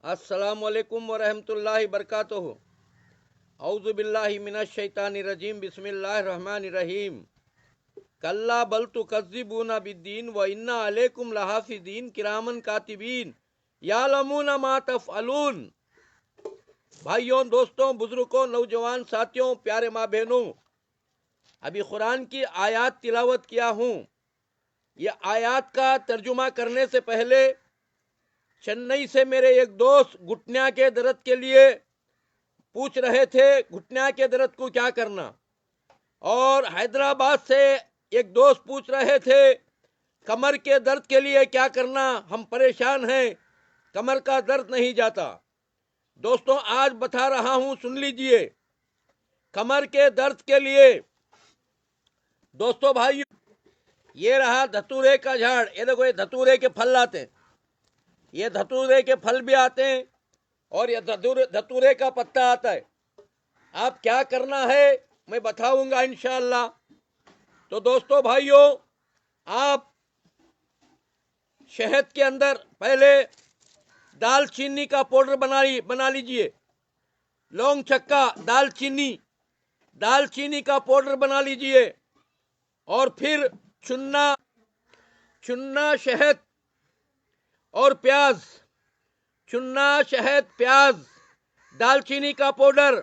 السلام علیکم ورحمۃ اللہ وبرکاتہ۔ اعوذ باللہ من الشیطان الرجیم، بسم اللہ الرحمن الرحیم۔ کلا بل تکذبون بالدین وان علیکم لحافظین کرامن کاتبین یعلمون ما تفعلون۔ بھائیوں، دوستوں، بزرگوں، نوجوان ساتھیوں، پیارے ماں بہنوں، ابھی قرآن کی آیات تلاوت کیا ہوں۔ یہ آیات کا ترجمہ کرنے سے پہلے چنئی سے میرے ایک دوست گھٹنیا کے درد کے لیے پوچھ رہے تھے گھٹنیا کے درد کو کیا کرنا، اور حیدرآباد سے ایک دوست پوچھ رہے تھے کمر کے درد کے لیے کیا کرنا، ہم پریشان ہیں، کمر کا درد نہیں جاتا۔ دوستوں، آج بتا رہا ہوں، سن لیجئے۔ کمر کے درد کے لیے دوستوں بھائیو، یہ رہا دھتورے کا جھاڑ۔ یہ دیکھو، یہ دھتورے کے پھل آتے ہیں، یہ دھتورے کے پھل بھی آتے ہیں، اور یہ دھتورے کا پتا آتا ہے۔ آپ کیا کرنا ہے میں بتاؤں گا انشاءاللہ۔ تو دوستو بھائیو، آپ شہد کے اندر پہلے دال چینی کا پاؤڈر بنا لیجئے۔ لونگ چکا، دال چینی کا پاؤڈر بنا لیجئے، اور پھر چنا شہد اور پیاز، دال چینی کا پاؤڈر،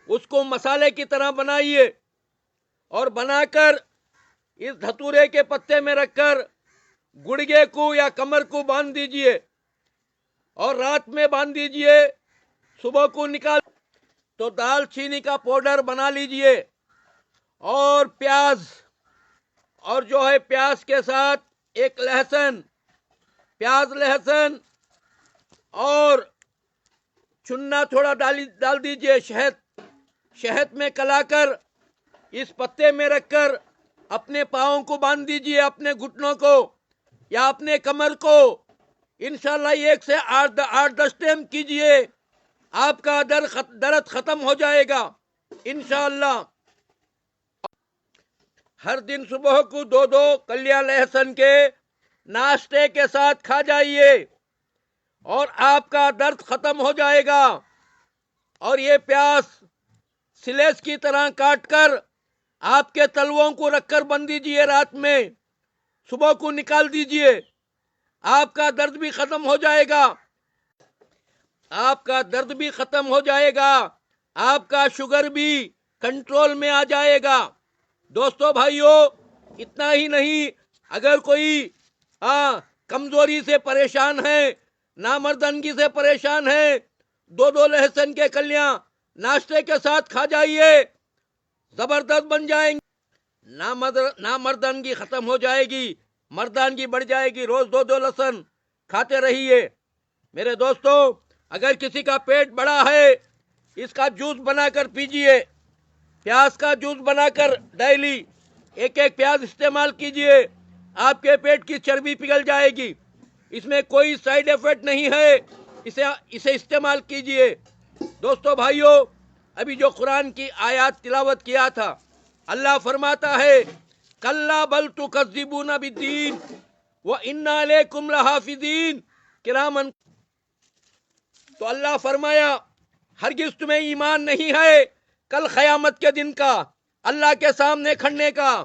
اس کو مسالے کی طرح بنائیے، اور بنا کر اس دھتورے کے پتے میں رکھ کر گڑگے کو یا کمر کو باندھ دیجئے، اور رات میں باندھ دیجئے، صبح کو نکال۔ تو دال چینی کا پاؤڈر بنا لیجئے، اور پیاز، اور جو ہے پیاز کے ساتھ ایک لہسن اور چنا تھوڑا ڈال دیجئے، شہد میں کلا کر اس پتے میں رکھ کر اپنے پاؤں کو باندھ دیجئے، اپنے گھٹنوں کو یا اپنے کمر کو۔ انشاءاللہ 1 سے 8-10 ٹائم کیجئے، آپ کا درد ختم ہو جائے گا انشاءاللہ۔ ہر دن صبح کو 2 کلیاں لہسن کے ناشتے کے ساتھ کھا جائیے، اور آپ کا درد ختم ہو جائے گا۔ اور یہ پیاز سلیس کی طرح کاٹ کر آپ کے تلووں کو رکھ کر بند دیجئے، رات میں صبح کو نکال دیجئے، آپ کا درد بھی ختم ہو جائے گا، آپ کا شوگر بھی کنٹرول میں آ جائے گا۔ دوستو بھائیو، اتنا ہی نہیں، اگر کوئی کمزوری سے پریشان ہے، نامردنگی سے پریشان ہے، 2 لہسن کے کلیاں ناشتے کے ساتھ کھا جائیے، زبردست بن جائیں گے، نامردنگی ختم ہو جائے گی، مردانگی بڑھ جائے گی۔ روز 2 لہسن کھاتے رہیے۔ میرے دوستو، اگر کسی کا پیٹ بڑا ہے، اس کا جوس بنا کر پیجئے، پیاز کا جوس بنا کر ڈیلی 1 پیاز استعمال کیجئے، آپ کے پیٹ کی چربی پگھل جائے گی، اس میں کوئی سائیڈ ایفیکٹ نہیں ہے، اسے استعمال کیجئے۔ دوستو بھائیو، ابھی جو قرآن کی آیات تلاوت کیا تھا، اللہ فرماتا ہے کلا بل تکذبون بالدین وان علیکم لحافظین کرامن۔ تو اللہ فرمایا ہرگز تمہیں ایمان نہیں ہے کل قیامت کے دن کا، اللہ کے سامنے کھڑنے کا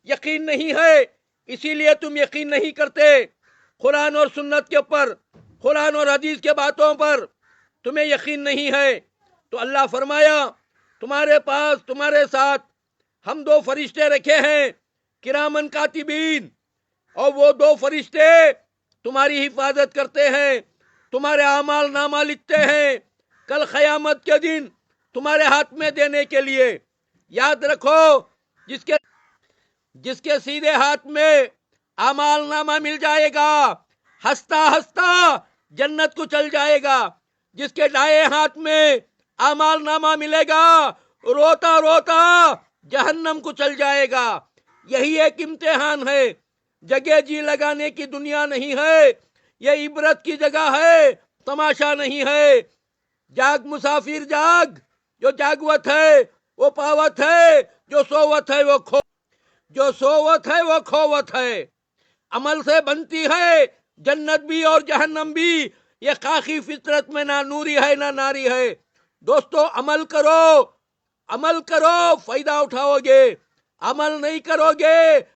یقین نہیں ہے، اسی لیے تم یقین نہیں کرتے قرآن اور سنت کے اوپر، قرآن اور حدیث کے باتوں پر تمہیں یقین نہیں ہے۔ تو اللہ فرمایا تمہارے پاس، تمہارے ساتھ ہم 2 فرشتے رکھے ہیں، کرامن کاتبین، اور وہ 2 فرشتے تمہاری حفاظت کرتے ہیں، تمہارے اعمال نامہ لکھتے ہیں، کل قیامت کے دن تمہارے ہاتھ میں دینے کے لیے۔ یاد رکھو، جس کے سیدھے ہاتھ میں اعمال نامہ مل جائے گا، ہنستا ہنستا جنت کو چل جائے گا، جس کے دائیں ہاتھ میں اعمال نامہ ملے گا، روتا روتا جہنم کو چل جائے گا۔ یہی ایک امتحان ہے، جگہ جی لگانے کی دنیا نہیں ہے، یہ عبرت کی جگہ ہے، تماشا نہیں ہے۔ جاگ مسافر جاگ، جو جاگوت ہے وہ پاوت ہے، جو سووت ہے وہ کھووت ہے۔ عمل سے بنتی ہے جنت بھی اور جہنم بھی، یہ خاکی فطرت میں نہ نوری ہے نہ ناری ہے. دوستو عمل کرو فائدہ اٹھاؤ گے. عمل نہیں کرو گے